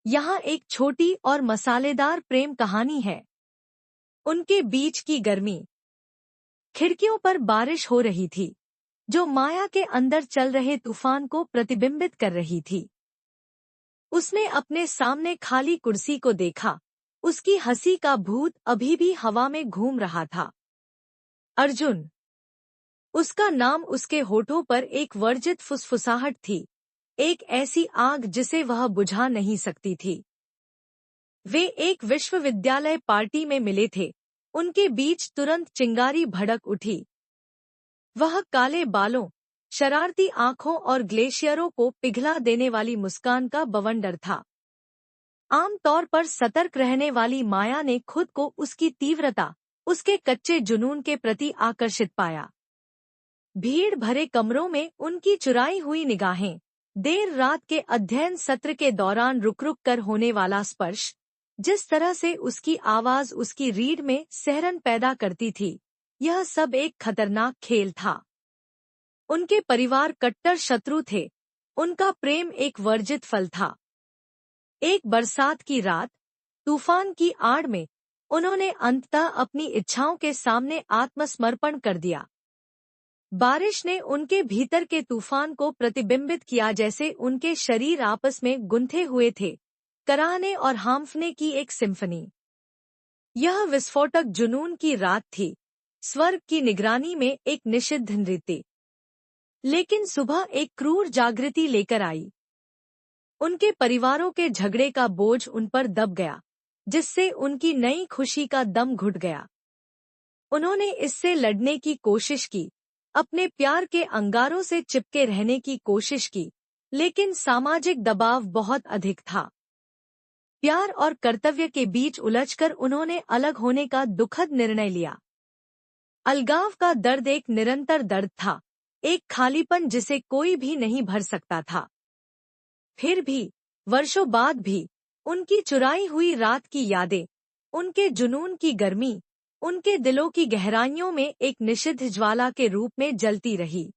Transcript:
यहाँ एक छोटी और मसालेदार प्रेम कहानी है। उनके बीच की गर्मी। खिड़कियों पर बारिश हो रही थी, जो माया के अंदर चल रहे तूफान को प्रतिबिंबित कर रही थी। उसने अपने सामने खाली कुर्सी को देखा। उसकी हंसी का भूत अभी भी हवा में घूम रहा था। अर्जुन। उसका नाम उसके होठों पर एक वर्जित फुसफुसाहट थी, एक ऐसी आग जिसे वह बुझा नहीं सकती थी। वे एक विश्वविद्यालय पार्टी में मिले थे। उनके बीच तुरंत चिंगारी भड़क उठी। वह काले बालों, शरारती आंखों और ग्लेशियरों को पिघला देने वाली मुस्कान का बवंडर था। आमतौर पर सतर्क रहने वाली माया ने खुद को उसकी तीव्रता, उसके कच्चे जुनून के प्रति आकर्षित पाया। भीड़ भरे कमरों में उनकी चुराई हुई निगाहें, देर रात के अध्ययन सत्र के दौरान रुक रुक कर होने वाला स्पर्श, जिस तरह से उसकी आवाज उसकी रीढ़ में सिहरन पैदा करती थी, यह सब एक खतरनाक खेल था। उनके परिवार कट्टर शत्रु थे। उनका प्रेम एक वर्जित फल था। एक बरसात की रात, तूफान की आड़ में, उन्होंने अंततः अपनी इच्छाओं के सामने आत्मसमर्पण कर दिया। बारिश ने उनके भीतर के तूफान को प्रतिबिंबित किया, जैसे उनके शरीर आपस में गुंथे हुए थे, कराहने और हांफने की एक सिम्फनी। यह विस्फोटक जुनून की रात थी, स्वर्ग की निगरानी में एक निषिद्ध नृत्य। लेकिन सुबह एक क्रूर जागृति लेकर आई। उनके परिवारों के झगड़े का बोझ उन पर दब गया, जिससे उनकी नई खुशी का दम घुट गया। उन्होंने इससे लड़ने की कोशिश की, अपने प्यार के अंगारों से चिपके रहने की कोशिश की, लेकिन सामाजिक दबाव बहुत अधिक था। प्यार और कर्तव्य के बीच उलझकर उन्होंने अलग होने का दुखद निर्णय लिया। अलगाव का दर्द एक निरंतर दर्द था, एक खालीपन जिसे कोई भी नहीं भर सकता था। फिर भी, वर्षों बाद भी, उनकी चुराई हुई रात की यादें, उनके जुनून की गर्मी, उनके दिलों की गहराइयों में एक निषिद्ध ज्वाला के रूप में जलती रही।